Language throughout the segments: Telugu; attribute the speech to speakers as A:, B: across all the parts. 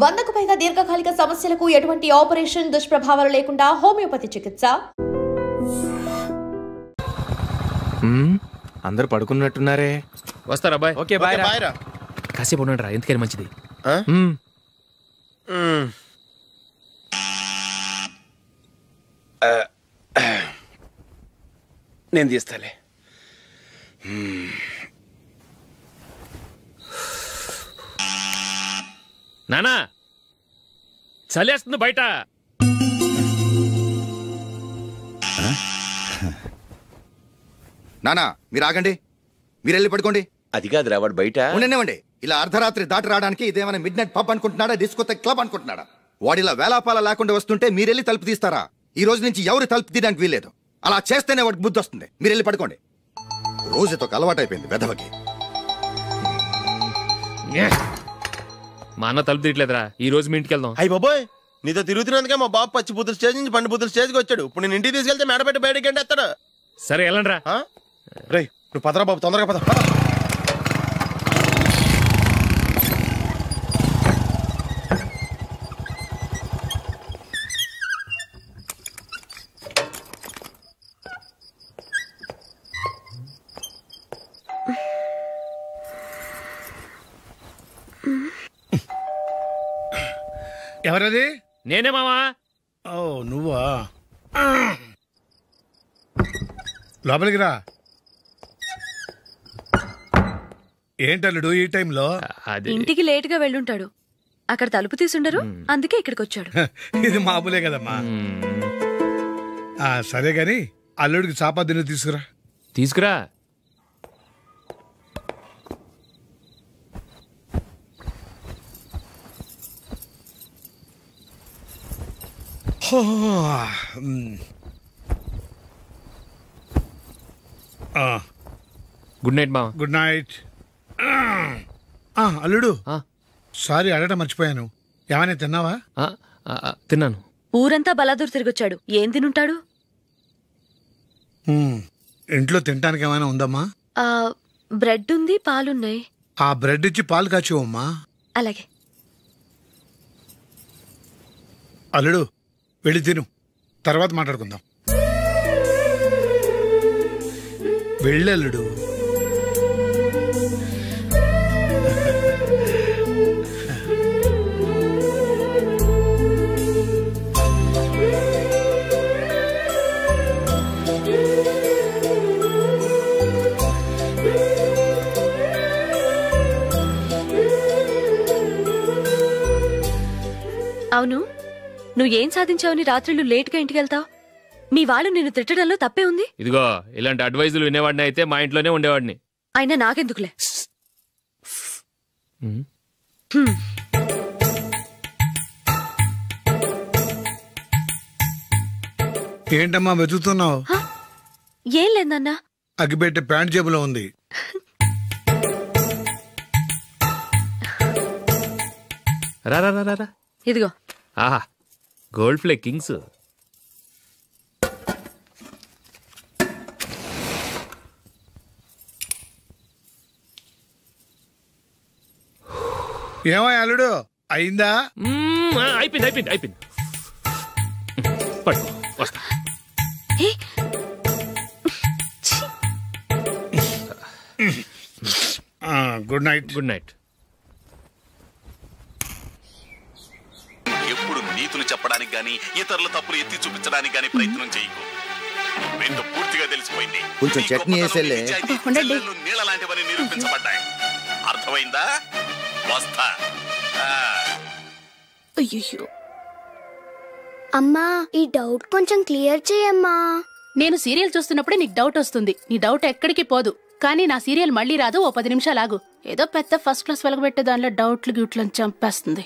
A: 100కు పైగా దీర్ఘకాలిక సమస్యలకు ఎటువంటి ఆపరేషన్ దుష్ప్రభావాలు లేకుండా హోమియోపతి చికిత్స.
B: అందరూ పడుకున్నట్టున్నారే.
C: వస్తారా బాయ్?
B: ఓకే బాయ్ రా.
C: కాసేపు ఉండండి రా, ఎందుకని మంచిది.
B: నేను తీస్తాలే.
C: నానా చలేస్తుంది బయట.
D: నానా మీరు ఆగండి, మీరు వెళ్ళి పడుకోండి.
B: అది కాదురా, వాడు బయట
D: ఉండనివ్వండి. ఇలా అర్ధరాత్రి దాటి రావడానికి ఇదేమైనా mid night pub అనుకుంటున్నాడా, discotheque club అనుకుంటున్నాడా? వాడిలా వేలాపాల లేకుండా వస్తుంటే మీరెళ్ళి తలుపు తీస్తారా? ఈ రోజు నుంచి ఎవరు తలుపు తీయడానికి వీల్లేదు. అలా చేస్తేనే వాడికి బుద్ధి వస్తుంది. మీరు వెళ్ళి పడుకోండి. రోజుతో అలవాటు అయిపోయింది వెధవకి.
C: మా అన్న తలుపు తీయట్లేదురా, ఈ రోజు మీ ఇంటికి వెళ్దాం.
E: అయ్యి బాబోయ్, నీతో తిరుగుతున్నందుకే మా బాబు పచ్చి బుద్ధుల స్టేజ్ నుంచి పండు బుద్ధుల స్టేజ్కి వచ్చాడు. ఇప్పుడు నేను ఇంటికి తీసుకెళ్తే మేడపెట్టి బయటకి ఎండేస్తాడు.
C: సరే వెళ్ళండి రా.
E: రే నువ్వు పదరా బాబు, తొందరగా పద.
F: ఎవరది?
C: నేనే మావా.
F: ఓ నువ్వా? లోపలికి రా. ఏంటల్లుడు ఈ టైంలో?
G: ఇంటికి లేట్ గా వెళ్ళుంటాడు, అక్కడ తలుపు తీసుండరు, అందుకే ఇక్కడికి వచ్చాడు.
F: ఇది మామూలే కదమ్మా. సరే గాని అల్లుడికి చాపాదిని తీసుకురా.
C: తీసుకురా. గుడ్ నైట్ మావా.
F: Good night. అల్లుడు సారీ అడగటం మర్చిపోయాను. ఏమైనా తిన్నావా?
C: తిన్నాను.
G: ఊరంతా బలాదూర్ తిరిగొచ్చాడు, ఏం తినుంటాడు?
F: ఇంట్లో తినటానికి ఏమైనా ఉందమ్మా?
G: బ్రెడ్ ఉంది, పాలున్నాయి.
F: ఆ బ్రెడ్ ఇచ్చి పాలు కాచివమ్మా.
G: అలాగే.
F: అల్లుడు వెళ్ళి తిను, తర్వాత మాట్లాడుకుందాం. వెళ్ళల్లుడు.
G: అవును, నువ్వేం సాధించావని రాత్రులు లేట్గా ఇంటికి వెళ్తావు? మీ వాళ్ళు నిన్ను తిట్టడంలో తప్పే ఉంది?
C: ఇదిగో ఇలాంటి అడ్వైజులు వినేవాడిని అయితే మా ఇంట్లోనే ఉండేవాడిని.
G: అయినా నాకెందుకులే.
F: ఏంటమ్మా వెతుకుతున్నావు?
G: ఏం లేదన్నా.
F: అగ్గిపెట్టే ప్యాంట్ జేబులో ఉంది.
C: రా.
G: ఇదిగో.
C: ఆహా, గోల్డ్ ఫ్లే కింగ్స్.
F: ఏమో అల్లుడు అయిందా?
C: అయిపోయింది. పట్టుకో, వస్తా.
F: Good night.
C: Good night.
H: ఎప్పుడు నీతులు చెప్పడానికి గాని ఇతరుల తప్పులు ఎత్తి చూపించడానికి గాని ప్రయత్నం చేయకు. రెండు పూర్తిగా తెలిసిపోయింది.
D: కొంచెం చట్నీ వేసేలే.
H: నీళ్ళ లాంటివని నిరూపించబడ్డాయి. అర్థమైందా? వస్తా.
I: అయ్యో అమ్మా, ఈ డౌట్ కొంచెం క్లియర్ చేయమ్మా.
J: నేను సీరియల్ చూస్తున్నప్పుడే నీకు డౌట్ వస్తుంది. నీ డౌట్ ఎక్కడికి పోదు. కానీ నా సీరియల్ మళ్ళీ రాదు. ఓ 10 నిమిషాలు ఆగు. ఏదో పెద్ద ఫస్ట్ క్లాస్ వెలగబెట్టే దానిలో డౌట్లు గ్యూట్లను చంపేస్తుంది.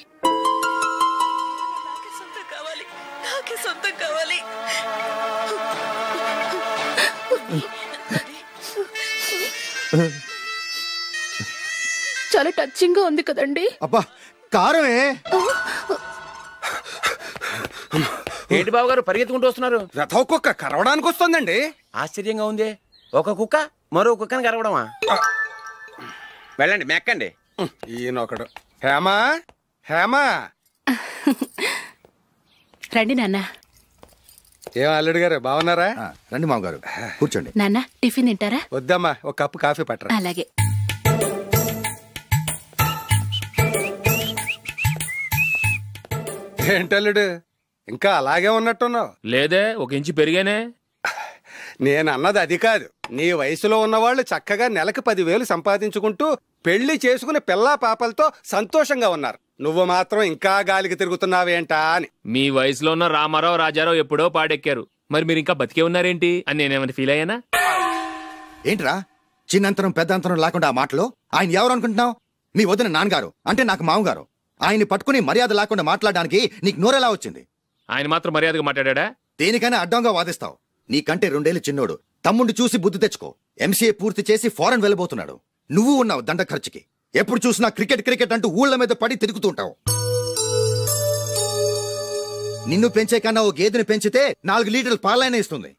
J: చాలా టచింగ్ గా ఉంది కదండి.
D: అబ్బా కారమే.
B: ఏంటి బాబు గారు పరిగెత్తుకుంటూ వస్తున్నారు?
E: రథ కుక్క కరవడానికి వస్తుందండి.
B: ఆశ్చర్యంగా ఉంది. ఒక కుక్క మరో కుక్కని కరవడమా? వెళ్ళండి, మెక్కండి.
E: ఈయనొకడు. హేమా,
J: రండి నాన్న.
K: ఏం అల్లుడు గారు బాగున్నారా?
D: రండి మామగారు కూర్చోండి.
J: నాన్న టిఫిన్ తింటారా?
K: వద్దమ్మా, ఒక కప్పు కాఫీ పట్టరా.
J: అలాగే.
K: ఏంటల్లుడు ఇంకా అలాగే ఉన్నట్టున్నావు?
C: లేదే, ఒక ఇంచు పెరిగానే.
K: నేను అన్నది అది కాదు. నీ వయసులో ఉన్నవాళ్ళు చక్కగా నెలకు 10,000 సంపాదించుకుంటూ పెళ్లి చేసుకుని పిల్లా పాపలతో సంతోషంగా ఉన్నారు. నువ్వు మాత్రం ఇంకా గాలికి తిరుగుతున్నావేంటా అని.
C: మీ వయసులో ఉన్న రామారావు రాజారావు ఎప్పుడో పాడెక్కారు, మరి మీరు ఇంకా బతికే ఉన్నారేంటి అని నేనేమైనా ఫీల్ అయ్యానా?
D: ఏంట్రా చిన్నంతరం పెద్దంతరం లేకుండా ఆ మాటలు? ఆయన ఎవరు అనుకుంటున్నావు? మీ వదిన నాన్నగారు, అంటే నాకు మామగారు. ఆయన్ని పట్టుకుని మర్యాద లేకుండా మాట్లాడడానికి నీకు నోరెలా వచ్చింది?
C: ఆయన మాత్రం మర్యాదగా మాట్లాడా?
D: దేనికైనా అడ్డంగా వాదిస్తావు. నీకంటే 2 ఏళ్ళు చిన్నోడు. తమ్ముండి చూసి బుద్ధి తెచ్చుకో. ఎంసీఏ పూర్తి చేసి ఫారెన్ వెళ్ళబోతున్నాడు. నువ్వు ఉన్నావు దండ ఖర్చుకి. ఎప్పుడు చూసినా క్రికెట్ క్రికెట్ అంటూ ఊళ్ళ మీద పడి తిరుగుతుంటావు. నిన్ను పెంచే కన్నా ఓ గేదెని పెంచితే 4 లీటర్లు పాలైన ఇస్తుంది.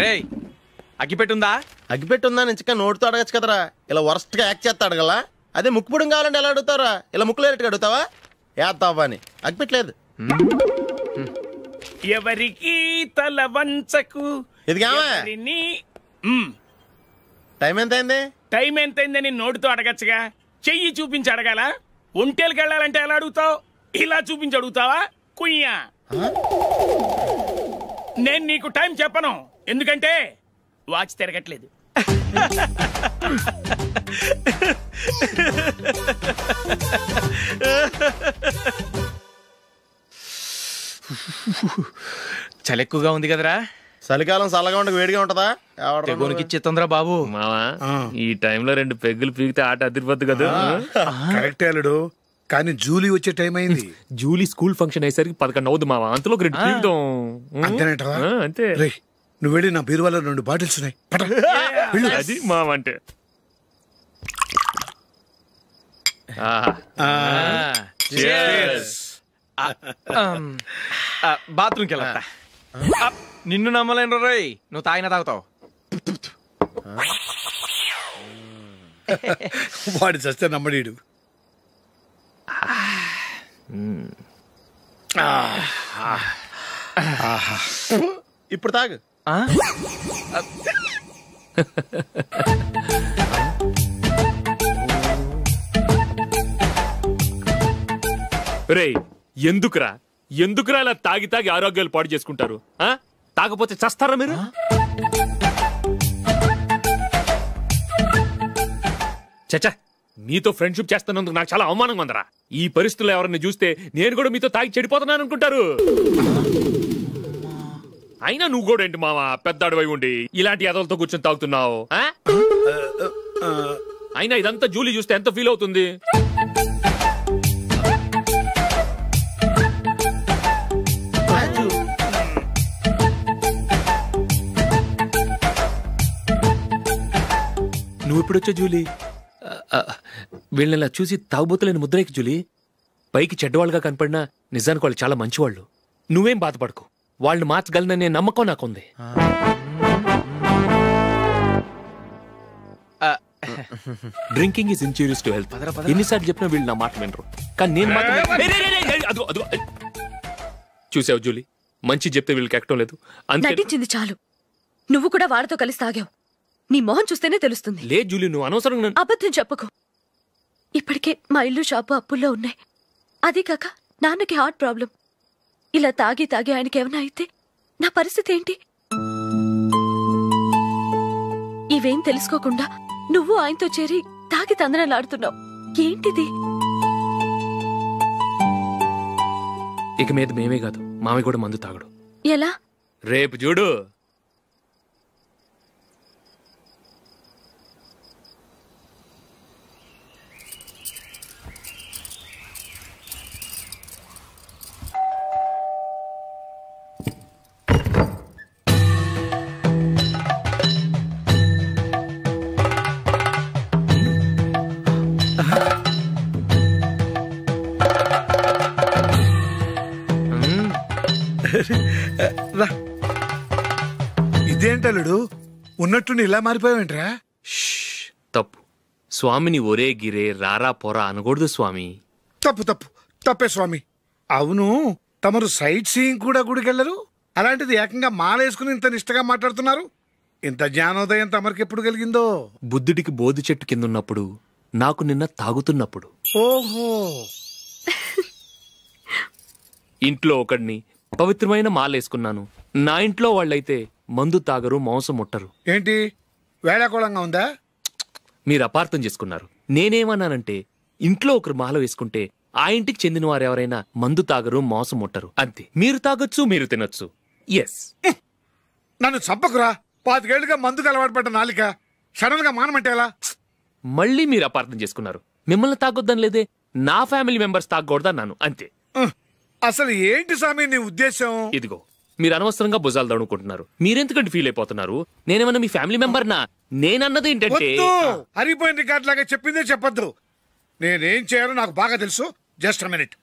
E: రేయ్, అగ్గిపెట్టుందా? అగ్గిపెట్టుందా నుంచి నోటితో అడగచ్చు కదరా. ఇలా వరస్ట్ గా యాక్ట్ చేస్తా అడగలా? అదే ముక్కుపుడు కావాలంటే ఎలా అడుగుతారా? ఇలా ముక్కులేటట్టు అడుగుతావా? ఏత్తావా అని. అగ్గిపెట్టలేదు.
L: ఎవరికి తల వంచకు.
E: ఇది టైం ఎంతైంది?
L: టైం ఎంతైందని నోటితో అడగచ్చుగా, చెయ్యి చూపించి అడగాల? ఒంటేలకు వెళ్ళాలంటే ఎలా అడుగుతావు? ఇలా చూపించి అడుగుతావా? కుయ్యా, నేను నీకు టైం చెప్పను, ఎందుకంటే వాచ్ తిరగట్లేదు.
B: చలి ఎక్కువగా ఉంది కదరా.
E: చలికాలం చల్లగా ఉండక వేడిగా ఉంటదా?
B: తెగోనికిచ్చేతుందిరా బాబు.
C: మావా, ఈ టైంలో 2 పెగ్గులు పీకితే ఆట అదిరిపోద్దు కదా.
F: కరెక్టే అల్లుడు, కానీ జూలీ వచ్చే టైం అయింది.
C: జూలీ స్కూల్ ఫంక్షన్ అయ్యేసరికి 11 అవుద్ది మావా. అంతలో 2 పీకుదాం.
F: అంతేనేటవా?
C: అంతే.
F: రేయ్, నువ్వు వెళ్ళి నా బీరువాలో 2 బాటిల్స్ ఉన్నాయి.
C: అది మావా అంటే.
B: బాత్రూమ్కి వెళ్ళా. నిన్ను నమ్మలేను రోయ్, నువ్వు తాగినా తాగుతావు.
F: వాడి చస్తే నమ్మడీడు.
E: ఇప్పుడు తాగు.
C: రేయ్, ఎందుకురా ఇలా తాగి తాగి ఆరోగ్యాలు పాడు చేసుకుంటారు? తాగపోతే చస్తారా మీరు? చచ్చా, మీతో ఫ్రెండ్షిప్ చేస్తున్నందుకు నాకు చాలా అవమానంగా ఉందరా. ఈ పరిస్థితుల్లో ఎవరిని చూస్తే నేను కూడా మీతో తాగి చెడిపోతున్నాను అనుకుంటారు. అయినా నువ్వు కూడా ఏంటి మావా, పెద్ద అడవై ఉండి ఇలాంటి ఎదలతో కూర్చొని తాగుతున్నావు? అయినా ఇదంతా జూలీ చూస్తే ఎంత ఫీల్ అవుతుంది? నువ్వు ఎప్పుడొచ్చా జూలీ? వీళ్ళని ఇలా చూసి తాగుబోతులేని ముద్రేకి జూలీ. పైకి చెడ్డవాళ్ళుగా కనపడినా నిజానికి వాళ్ళు చాలా మంచివాళ్ళు. నువ్వేం బాధపడకు, వాళ్ళని మార్చగలననే నమ్మకం నాకుంది. Drinking is injurious to health. ఎన్నిసార్లు చెప్పినా వీళ్ళు నా మాట వినరు, కానీ నేను మాత్రం. చూసావు జూలీ, మంచి చెప్తే వీళ్ళకి ఎక్కడం లేదు.
G: నటించింది చాలు. నువ్వు కూడా వాడితో కలిసి తాగావు. నీ మొహం చూస్తేనే తెలుస్తుంది.
C: లేదు జూలీ, నువ్వు అనవసరంగా
G: అబద్ధం చెప్పకు. ఇప్పటికే మా ఇల్లు షాపు అప్పుల్లో ఉన్నాయి. అదీ కాక నాన్నకి హార్ట్ ప్రాబ్లం. ఇలా తాగి తాగి ఆయనకి ఏమైనా అయితే నా పరిస్థితి ఏంటి? ఇవేం తెలుసుకోకుండా నువ్వు ఆయనతో చేరి తాగి తందనలాడుతున్నావు. ఏంటిది?
C: ఇక మీద మేమే కాదు, మామి కూడా మందు తాగడు.
G: ఎలా?
C: రేపు చూడు.
F: ఇదేంటలుడు ఉన్నట్టు ఇలా మారిపోయావేంట్రా?
C: తప్పు. స్వామిని ఒరే గిరే రారా పోరా అనకూడదు స్వామి.
F: తప్పే స్వామి. అవును, తమరు సైట్ సీయింగ్ కూడా గుడికెళ్లరు, అలాంటిది ఏకంగా మాలేసుకుని ఇంత నిష్టగా మాట్లాడుతున్నారు. ఇంత జ్ఞానోదయం తమరికి ఎప్పుడు కలిగిందో?
C: బుద్ధుడికి బోధి చెట్టు కిందున్నప్పుడు, నాకు నిన్న తాగుతున్నప్పుడు.
F: ఓహో.
C: ఇంట్లో ఒకడిని పవిత్రమైన మాలేసుకున్నాను. నా ఇంట్లో వాళ్ళైతే మందు తాగరు, మాంసం ముట్టరు.
F: ఏంటి వేళాకోళంగా ఉందా?
C: మీరు అపార్థం చేసుకున్నారు. నేనేమన్నానంటే ఇంట్లో ఒకరు మాల వేసుకుంటే ఆ ఇంటికి చెందిన వారు ఎవరైనా మందు తాగరు, మాంసం ముట్టరు అంతే. మీరు తాగొచ్చు, మీరు తినొచ్చు. ఎస్.
F: నన్ను చంపకురా. 5 ఏళ్లుగా మందుకు అలవాటు పడ్డ నాలిక సడన్ గా మానమంటే ఎలా?
C: మళ్ళీ మీరు అపార్థం చేసుకున్నారు. మిమ్మల్ని తాగొద్దని లేదే, నా ఫ్యామిలీ మెంబర్స్ తాగకూడదన్నాను అంతే.
F: అసలు ఏంటి స్వామి నీ ఉద్దేశం?
C: ఇదిగో మీరు అనవసరంగా భుజాలు దడుకుంటున్నారు. మీరెందుకంటే ఫీల్ అయిపోతున్నారు? నేనేమన్నా మీ ఫ్యామిలీ మెంబర్నా? నేనన్నది ఏంటంటే
F: హరిపోయిన రికార్డ్ లాగా చెప్పిందే చెప్పద్దు. నేనేం చేయాలో నాకు బాగా తెలుసు. Just minute.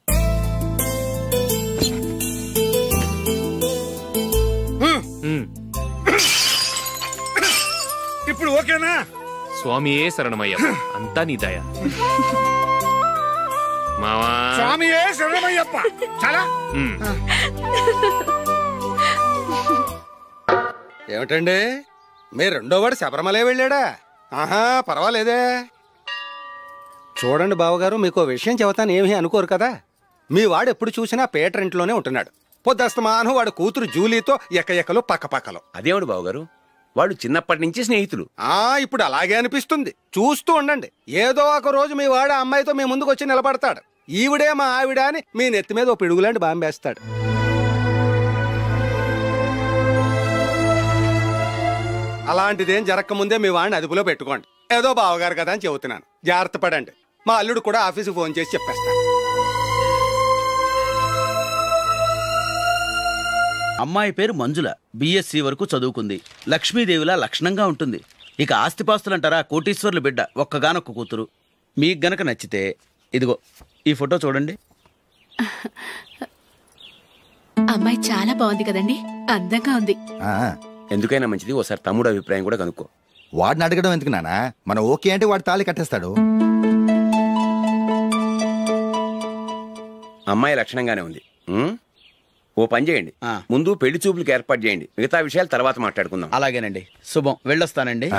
F: ఇప్పుడు ఓకేనా?
C: స్వామియే శరణమయ్య, అంతా నీ దయ. మావా
F: స్వామియే శరణమయ్యప్ప. చాలా
K: ఏమిటండి మీ రెండో వాడు శబరిమలే వెళ్ళాడా? ఆహా, పర్వాలేదే. చూడండి బావగారు, మీకు విషయం చెబుతాను, ఏమీ అనుకోరు కదా. మీ వాడు ఎప్పుడు చూసినా పేటర్ ఇంట్లోనే ఉంటున్నాడు. పొద్దస్తమానం వాడు కూతురు జూలీతో ఎక్కలు పక్కపక్కలు.
M: అదేమిడు బావగారు, వాడు చిన్నప్పటి నుంచి స్నేహితులు.
K: ఇప్పుడు అలాగే అనిపిస్తుంది. చూస్తూ ఉండండి, ఏదో ఒక రోజు మీ వాడు అమ్మాయితో మీ ముందుకు వచ్చి నిలబడతాడు. ఈవిడే మా ఆవిడ అని మీ నెత్తి మీద ఓ పిడుగులాంటి బాంబేస్తాడు. అలాంటిదేం జరగకముందే మీ వాడిని అదుపులో పెట్టుకోండి. ఏదో బావగారు కదా అని చెబుతున్నాను, జాగ్రత్త పడండి. మా అల్లుడు కూడా ఆఫీసుకు ఫోన్ చేసి చెప్పేస్తాను.
N: అమ్మాయి పేరు మంజుల, బిఎస్సి వరకు చదువుకుంది. లక్ష్మీదేవిలా లక్షణంగా ఉంటుంది. ఇక ఆస్తిపాస్తులంటారా, కోటీశ్వర్ల బిడ్డ, ఒక్కగానొక్క కూతురు. మీకు గనక నచ్చితే ఇదిగో ఈ ఫోటో చూడండి.
J: అమ్మాయి చాలా బాగుంది కదండి, అందంగా ఉంది.
M: ఎందుకైనా మంచిది ఓసారి తమ్ముడు అభిప్రాయం కూడా కనుక్కో.
D: వాడిని అడగడం ఎందుకు నానా? మనం ఓకే అంటే వాడు తాళి కట్టేస్తాడు.
M: అమ్మాయి లక్షణంగానే ఉంది. ఓ పని చేయండి, ముందు పెళ్లి చూపులకు ఏర్పాటు చేయండి, మిగతా విషయాలు తర్వాత మాట్లాడుకుందాం.
N: అలాగేనండి. శుభం, వెళ్ళొస్తానండి.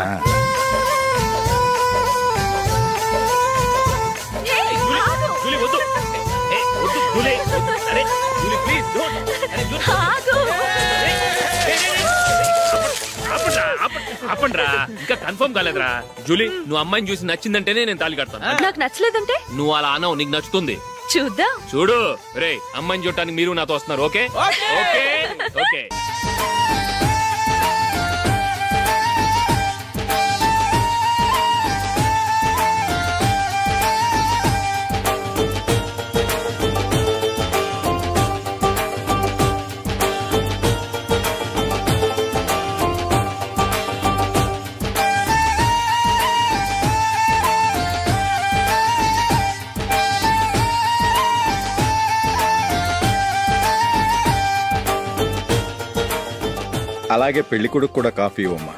C: ఆపండ్రా, ఇంకా కన్ఫర్మ్ కాలేదురా. జూలీ, నువ్వు అమ్మాయిని చూసి నచ్చిందంటేనే నేను తాళి కడతాను.
G: నాకు నచ్చలేదంటే
C: నువ్వు అలా అనవు, నీకు నచ్చుతుంది.
G: చూద్దాం.
C: చూడు రే, అమ్మాయిని చూడటానికి మీరు నాతో వస్తున్నారు. Okay okay okay.
O: అలాగే పెళ్లి కొడుకు కూడా కాఫీ ఇవ్వమ్మా.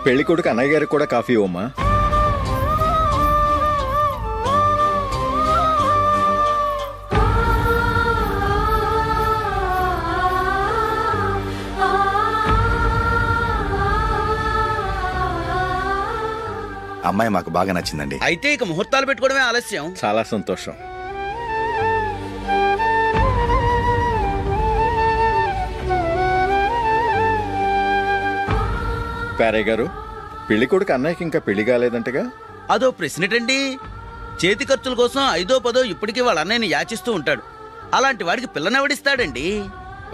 O: పెళ్లి కొడుకు అన్నయ్య గారికి కూడా కాఫీ ఇవ్వమ్మా.
D: అమ్మాయి మాకు బాగా నచ్చిందండి.
N: అయితే ఇక ముహూర్తాలు పెట్టుకోవడమే ఆలస్యం.
O: చాలా సంతోషం. పేరయ్య గారు, పెళ్లి కొడుకు అన్నయ్యకి ఇంకా పెళ్లి కాలేదంటగా?
N: అదో ప్రశ్నటండి. చేతి ఖర్చుల కోసం 5దో 10దో ఇప్పటికీ వాళ్ళ అన్నయ్యని యాచిస్తూ ఉంటాడు. అలాంటి వాడికి పిల్లనెవడిస్తాడండి?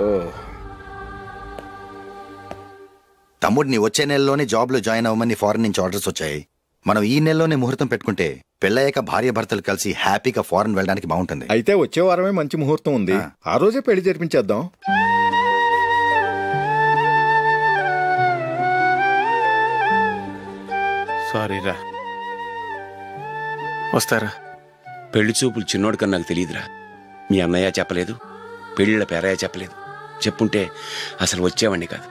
O: ఓ,
D: తమ్ముడిని వచ్చే నెలలోనే జాబ్లో జాయిన్ అవ్వమని ఫారెన్ నుంచి ఆర్డర్స్ వచ్చాయి. మనం ఈ నెలలోనే ముహూర్తం పెట్టుకుంటే పెళ్ళయ్యాక భార్య భర్తలు కలిసి హ్యాపీగా ఫారెన్ వెళ్ళడానికి బాగుంటుంది.
O: అయితే వచ్చే వారమే మంచి ముహూర్తం ఉంది, ఆ రోజే పెళ్లి జరిపించేద్దాం.
E: సారీరా.
B: వస్తారా?
M: పెళ్లి చూపులు చిన్నోడు కన్నా నాకు తెలియదురా. మీ అన్నయ్య చెప్పలేదు, పెళ్ళిళ్ళ పేరయ్య చెప్పలేదు. చెప్పుంటే అసలు వచ్చేవాడిని కాదు.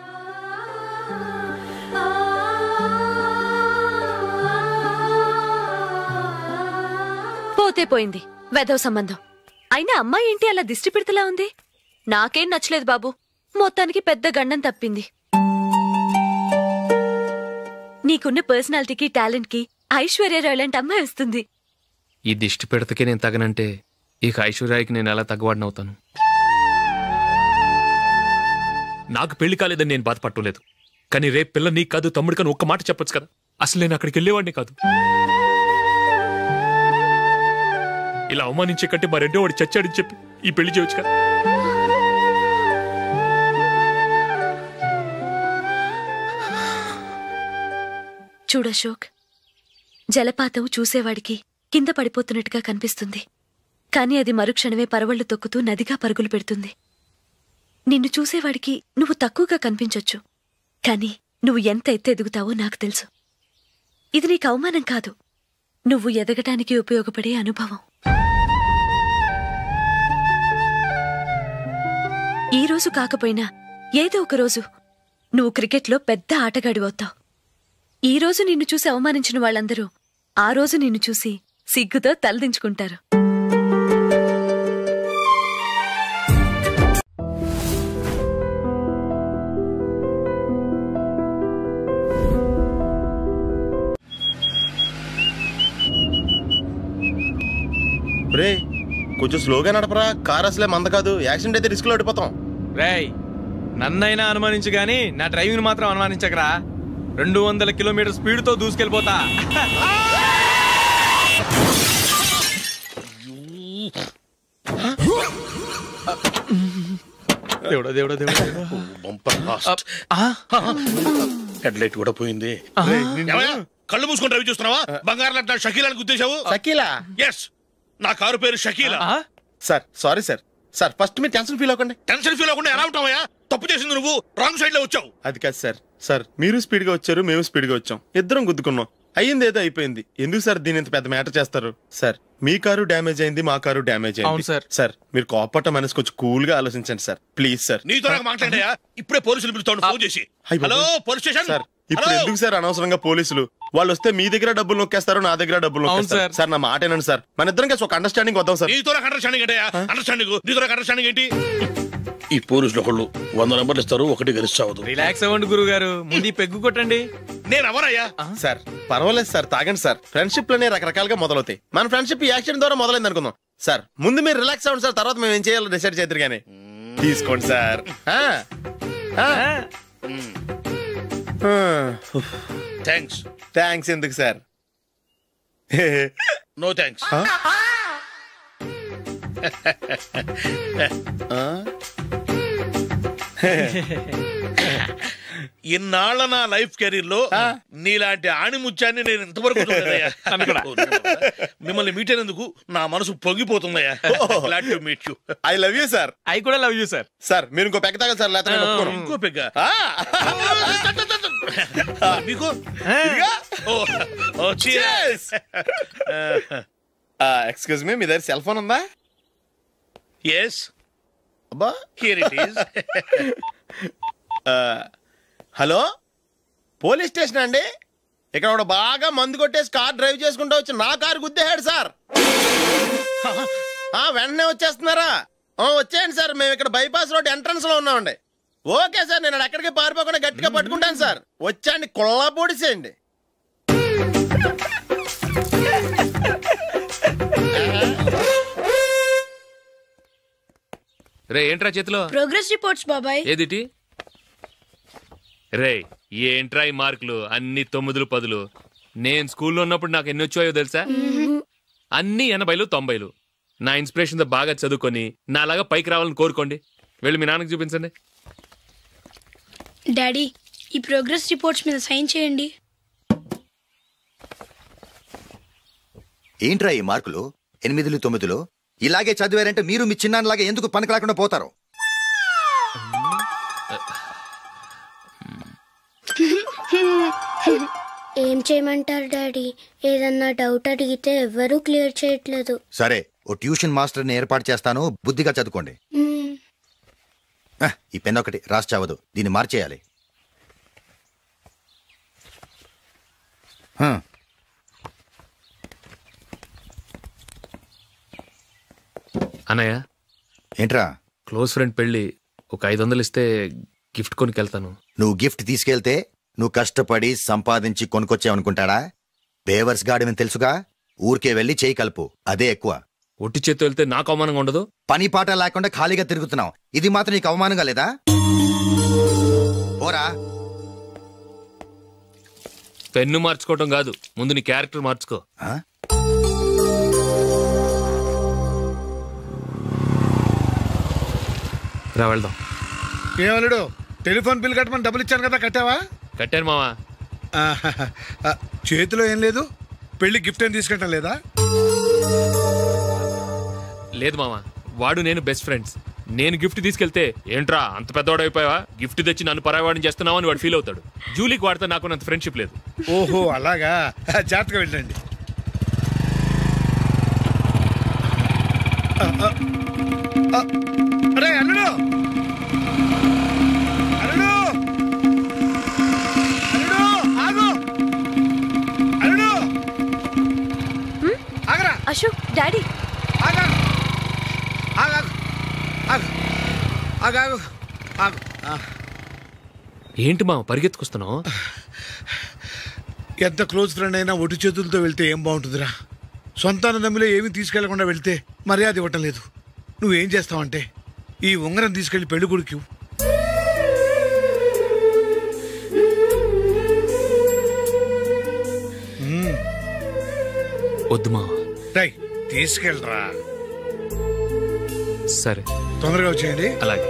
G: పోతే పోయింది వెధవ సంబంధం. అయినా అమ్మాయి ఏంటి అలా దిష్టి పెడతలా ఉంది? నాకేం నచ్చలేదు బాబు. మొత్తానికి పెద్ద గండం తప్పింది. నీకున్న పర్సనాలిటీకి టాలెంట్ కి ఐశ్వర్యరాయ్ లాంటి అమ్మాయి వస్తుంది.
C: ఈ దిష్టి పెడతకే నేను తగనంటే ఇక ఐశ్వర్యాయికి నేను ఎలా తగ్గవాడినవుతాను? నాకు పెళ్లి కాలేదని నేను బాధపట్టలేదు, కానీ రేపు పిల్ల నీకు కాదు తమ్ముడు కానీ ఒక్క మాట చెప్పొచ్చు కదా. అసలు నేను అక్కడికి వెళ్ళేవాడిని కాదు. ఇలా అవమానించే కంటే మా రెండో వాడు చచ్చాడని చెప్పి ఈ పెళ్లి చేయొచ్చు కదా.
G: చూడశోక్, జలపాతం చూసేవాడికి కింద పడిపోతున్నట్టుగా కనిపిస్తుంది, కానీ అది మరుక్షణమే పరవళ్లు తొక్కుతూ నదిగా పరుగులు పెడుతుంది. నిన్ను చూసేవాడికి నువ్వు తక్కువగా కనిపించొచ్చు, కానీ నువ్వు ఎంత ఎత్తు ఎదుగుతావో నాకు తెలుసు. ఇది నీకు అవమానం కాదు, నువ్వు ఎదగటానికి ఉపయోగపడే అనుభవం. ఈ రోజు కాకపోయినా ఏదో ఒక రోజు నువ్వు క్రికెట్లో పెద్ద ఆటగాడివవుతావు. ఈ రోజు నిన్ను చూసి అవమానించిన వాళ్ళందరూ ఆ రోజు నిన్ను చూసి సిగ్గుతో తలదించుకుంటారు.
E: రే కొంచెం స్లోగా నడపరా, కార్ అసలే మంద కాదు. యాక్సిడెంట్ అయితే రిస్క్ లో ఓడిపోతాం.
B: రేయ్, నన్నైనా అనుమానించు గాని నా డ్రైవింగ్ మాత్రం అనుమానించకరా. 200 కిలోమీటర్ స్పీడ్ తో దూసుకెళ్ళిపోతా. దేవుడా దేవుడా దేవుడా,
L: హెడ్ లైట్ కూడా పోయింది. కళ్ళు మూసుకొని డ్రైవ్ చూస్తున్నావా? బంగారం లాంటి షకీలాని గుద్దేశావు.
E: షకీలా?
L: ఎస్, నా కారు పేరు Shakeela.
E: Sir sorry sir. Sir first మీరు టెన్షన్ ఫీల్ అవ్వకండి.
L: టెన్షన్ ఫీల్ అవ్వకుండా ఎలా ఉంటావయ్యా? తప్పు చేసింది నువ్వు, రాంగ్ సైడ్ లో వచ్చావు.
E: అది కాదు సార్. సార్ మీరు స్పీడ్ గా వచ్చారు, మేము స్పీడ్ గా వచ్చాం, ఇద్దరం గుద్దుకున్నాం. అయ్యింది ఏదో అయిపోయింది. ఎందుకు సార్ దీని ఇంత పెద్ద మ్యాటర్ చేస్తారు? సార్ మీ కారు డ్యామేజ్ అయింది, మా కారు డ్యామేజ్ అయింది. సార్ మీరు కోపట్ట మనసు కొంచెం కూల్ గా ఆలోచించండి సార్, ప్లీజ్ సార్.
L: నీతో నాకు మాట్లాడాయా? ఇప్పుడే పోలీసులు పిలుస్తాను, ఫోన్ చేసి. Hello police station.
E: సార్ ఇప్పుడు ఎందుకు సార్ అనవసరంగా పోలీసులు? వాళ్ళు వస్తే మీ దగ్గర డబ్బులు నొక్కేస్తారు, నా దగ్గర డబ్బులు నొక్కేస్తారు. సార్ నా మాట ఏనండి సార్, మన ఇద్దరం కలిసి ఒక అండర్స్టాండింగ్ వద్దాం సార్.
L: నీతో నాకు అండర్స్టాండింగ్ ఏంటయ్యా? అండర్స్టాండింగ్ నీతో నాకు అండర్స్టాండింగ్ ఏంటి? ఈ పోలీసులు ఒకళ్ళు 100 నెంబర్లు ఇస్తారు, ఒకటి గెలిచావదు.
B: రిలాక్స్ అవ్వండి గురువు గారు, ముందు పెగ్గు కొట్టండి.
L: నేను ఎవరయ్యా?
E: సార్ పర్వాలేదు సార్, తాగండి సార్. ఫ్రెండ్షిప్ లోనే రకరకాలుగా మొదలవుతాయి. మన ఫ్రెండ్షిప్ ఈ యాక్సిడెంట్ ద్వారా మొదలైంది అనుకుందాం. సార్ ముందు మీరు రిలాక్స్ అవ్వండి సార్, తర్వాత మేము ఏం చేయాలో డిసైడ్ చేద్దరు కానీ. తీసుకోండి సార్. థ్యాంక్స్ ఎందుకు సార్?
L: No thanks. ఇన్నాళ్ళ నా లైఫ్ కెరీర్ లో నీలాంటి ఆణిముత్యాన్ని నేను ఇంతవరకు చూడలేదయ్యా. మిమ్మల్ని మీట్ అయినందుకు నా మనసు పొంగిపోతుందయ్యా. Glad to meet you.
E: I love you sir.
B: I కూడా లవ్ యూ సార్.
E: సార్ మీరు ఇంకో పెగ్గ తాగండి సార్, లేకపోతే
L: ఇంకో పెగ్గ మీకు.
E: ఎక్స్క్యూజ్ మీ, మీ దగ్గర సెల్ ఫోన్ ఉందా?
L: ఎస్ అబ్బా, here it is.
E: Hello, police station అండి. ఇక్కడ ఒకడు బాగా మందు కొట్టేసి కార్ డ్రైవ్ చేసుకుంటూ వచ్చి నా కారు గుద్దేశాడు సార్. వెంటనే వచ్చేస్తున్నారా? వచ్చేయండి సార్, మేము ఇక్కడ బైపాస్ రోడ్ ఎంట్రన్స్ లో ఉన్నామండి. ఓకే సార్, నేను ఎక్కడికి పారిపోకుండా గట్టిగా పట్టుకుంటాను సార్. వచ్చాండి, కుళ్ళ పొడిసేయండి.
C: రే ఏంట్రా చేతిలో?
I: ప్రోగ్రెస్ రిపోర్ట్స్ బాబాయ్.
C: ఏదిటి? రే ఏంట్రా ఈ మార్కులు అన్ని 9, 10? నేను స్కూల్లో ఉన్నప్పుడు నాకు ఎన్ని వచ్చాయో తెలుసా? అన్ని 80, 90. నా ఇన్స్పిరేషన్ తో బాగా చదువుకొని నాలాగా పైకి రావాలని కోరుకోండి. వెళ్ళి మీ నాన్నకి చూపించండి.
I: డాడీ,
P: ఈ ప్రోగ్రెస్ రిపోర్ట్స్ మీద సైన్ చేయండి.
D: ఏంట్రా ఈ మార్కులు 8, 9? ఇలాగే చదివారంటే మీరు మీ చిన్నాన్నలాగా ఎందుకు పనికిలాకుండా పోతారు?
I: ఏం చేయమంటారు డాడీ? ఏదన్నా డౌట్ అడిగితే ఎవ్వరూ క్లియర్ చేయట్లేదు.
D: సరే, ఓ ట్యూషన్ మాస్టర్ని ఏర్పాటు చేస్తాను, బుద్ధిగా చదువుకోండి. ఈ పెన్ ఒకటి రాసి చావదు, దీన్ని మార్చేయాలి.
C: అన్నయ్య,
D: ఏంట్రా?
C: క్లోజ్ ఫ్రెండ్ పెళ్లి, ఒక 500 ఇస్తే గిఫ్ట్ కొనుకెళ్తాను.
D: నువ్వు గిఫ్ట్ తీసుకెళ్తే నువ్వు కష్టపడి సంపాదించి కొనుక్కొచ్చావనుకుంటాడా? బేవర్స్ గాడమని తెలుసుగా. ఊరికే వెళ్ళి చేయి కలుపు, అదే ఎక్కువ.
C: ఒట్టి చేత్తో వెళ్తే నాకు అవమానంగా ఉండదు?
D: పని పాట లేకుండా ఖాళీగా తిరుగుతున్నావు, ఇది మాత్రం నీకు అవమానంగా లేదా? పోరా.
C: పెన్ను మార్చుకోవటం కాదు, ముందు నీ క్యారెక్టర్ మార్చుకో. రా వెళ్దాం.
F: ఏమలుడు, టెలిఫోన్ బిల్ కట్టమని డబ్బులు ఇచ్చాను కదా, కట్టావా?
C: కట్టాను మావా.
F: చేతిలో ఏం లేదు, పెళ్లి గిఫ్ట్ ఏం తీసుకుంటాం లేదా?
C: లేదు మావా, వాడు నేను బెస్ట్ ఫ్రెండ్స్. నేను గిఫ్ట్ తీసుకెళ్తే ఏంట్రా అంత పెద్దవాడు అయిపోయావా, గిఫ్ట్ తెచ్చి నన్ను పరాయవాడిని చేస్తున్నావు అని వాడు ఫీల్ అవుతాడు. జూలీకి వాడితే నాకు అంత ఫ్రెండ్షిప్ లేదు.
F: ఓహో అలాగా, జాగ్రత్తగా వెళ్ళండి. అరే అల్లుడు, అల్లుడు, అల్లుడు, ఆగు, అల్లుడు, ఆగరా.
G: అశోక్, డాడీ,
F: ఆగా, ఆగా, ఆగు, ఆగు, ఆగు.
C: ఏంటి మావ పరిగెత్తుకొస్తున్నావు?
F: ఎంత క్లోజ్ ఫ్రెండ్ అయినా ఒటి చేతులతో వెళ్తే ఏం బాగుంటుందిరా. సొంతాన నమ్మిలో ఏమీ తీసుకెళ్లకుండా వెళ్తే మర్యాద ఇవ్వటం లేదు. నువ్వేం చేస్తావంటే ఈ ఉంగరం తీసుకెళ్లి పెళ్లి కొడుకు
C: వద్దు మావ.
F: తీసుకెళ్ళరా.
C: సరే,
F: తొందరగా వచ్చేయండి.
C: అలాగే.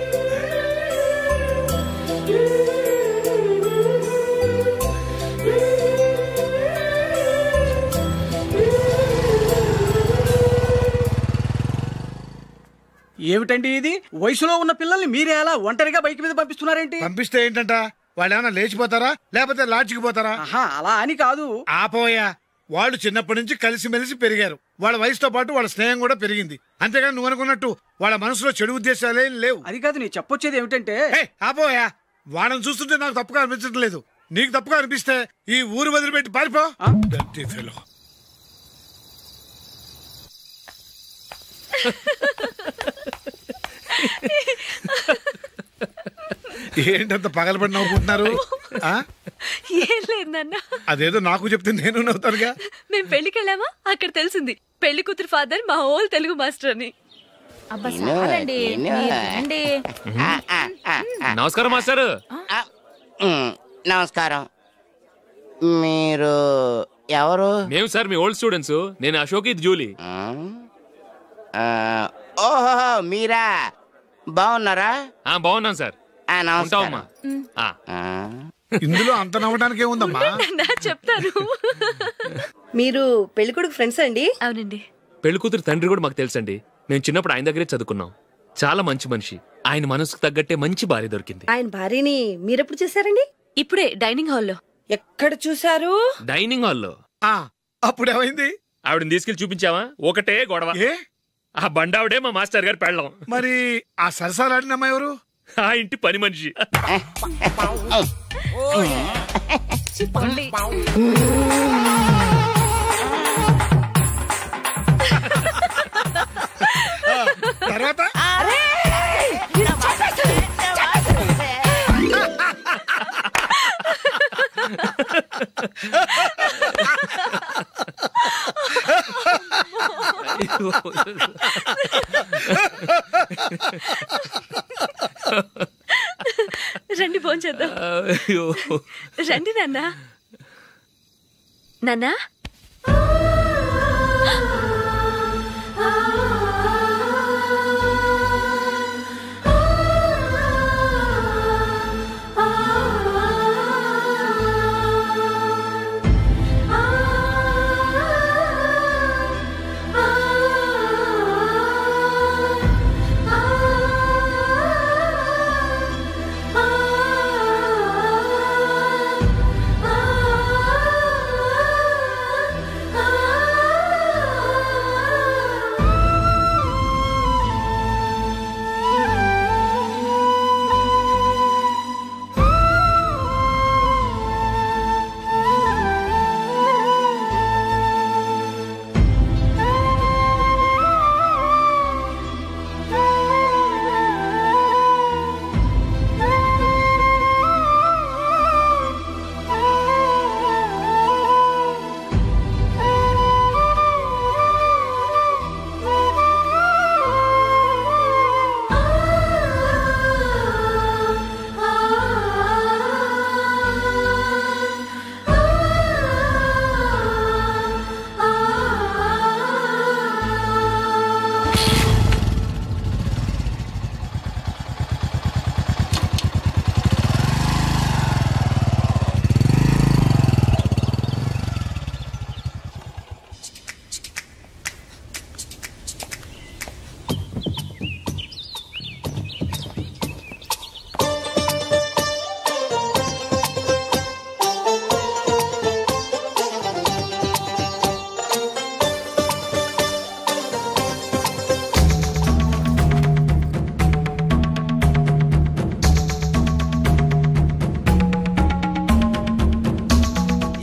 N: ఏమిటండి ఇది? వయసులో ఉన్న పిల్లల్ని మీరే అలా ఒంటరిగా బైక్ మీద పంపిస్తున్నారేంటి?
F: పంపిస్తే ఏంటంట, వాళ్ళు ఏమైనా లేచిపోతారా లేకపోతే లాడ్జికి పోతారా?
N: అలా అని కాదు.
F: ఆపోయా, వాళ్ళు చిన్నప్పటి నుంచి కలిసిమెలిసి పెరిగారు. వాళ్ళ వయసుతో పాటు వాళ్ళ స్నేహం కూడా పెరిగింది. అంతేగాని నువ్వు అనుకున్నట్టు వాళ్ళ మనసులో చెడు ఉద్దేశాలేం లేవు.
N: అది కాదు, నేను చెప్పొచ్చేది ఏమిటంటే,
F: ఆపోయా, వాళ్ళని చూస్తుంటే నాకు తప్పుగా అనిపించడం లేదు. నీకు తప్పుగా అనిపిస్తే ఈ ఊరు వదిలిపెట్టి పారిపో. ఏంటంత పగలబడి నవ్వుకుంటున్నారు?
G: ఏం లేదు నాన్న,
F: అదేదో నాకు చెప్తే నేను నవ్వుతానుగా.
G: మేము పెళ్లికి వెళ్ళామా, అక్కడ తెలిసింది పెళ్లి కూతురు ఫాదర్ మా హోల్ తెలుగు మాస్టర్ అని.
C: నమస్కారం మాస్టర్.
Q: నమస్కారం. మీరు ఎవరు?
C: మేము సార్ మీ ఓల్డ్ స్టూడెంట్స్. నేను అశోక్, ఇది జూలీ.
Q: ఓహో మీరా, బాగున్నారా?
C: బాగున్నాను సార్.
Q: నమస్కారం.
F: ఇందులో అంత నవ్వడానికి ఏముందమ్మా?
G: చెప్తాను.
R: మీరు పెళ్ళికొడుకు ఫ్రెండ్స్ అండి?
G: అవునండి.
C: పెళ్లి కూతురు తండ్రి కూడా మాకు తెలుసండి. మేము చిన్నప్పుడు ఆయన దగ్గరే చదువుకున్నాం. చాలా మంచి మనిషి. ఆయన మనసుకు తగ్గట్టే మంచి భార్య దొరికింది.
R: ఆయన భార్యని మీరెప్పుడు చూసారండి?
G: ఇప్పుడే డైనింగ్ హాల్లో.
R: ఎక్కడ చూసారు?
C: డైనింగ్ హాల్లో.
F: అప్పుడు ఏమైంది?
C: ఆవిడని తీసుకెళ్లి చూపించావా? ఒకటే గొడవ. ఆ బండావిడే మా మాస్టర్ గారు పెళ్ళం.
F: మరి ఆ సరసాలాడిన అమ్మాయి ఎవరు?
C: ఆ ఇంటి పని మనిషి.
F: తర్వాత
G: రండి భోంచేద్దాం. రండి నాన్న. నాన్న,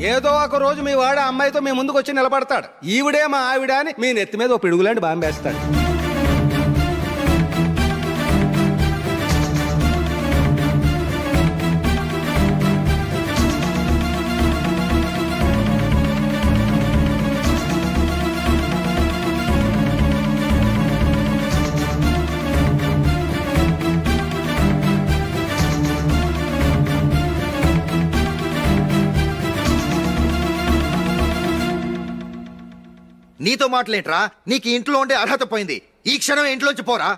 K: ఏదో ఒక రోజు మీ వాడు అమ్మాయితో మీ ముందుకు వచ్చి నిలబడతాడు. ఈవిడే మా ఆవిడ అని మీ నెత్తి మీద ఓ పిడుగులాంటి బాంబేస్తాడు.
D: నీతో మాటలేంట్రా? నీకు ఇంట్లో ఉండే అర్హత పోయింది. ఈ క్షణం ఇంట్లోంచి పోరా.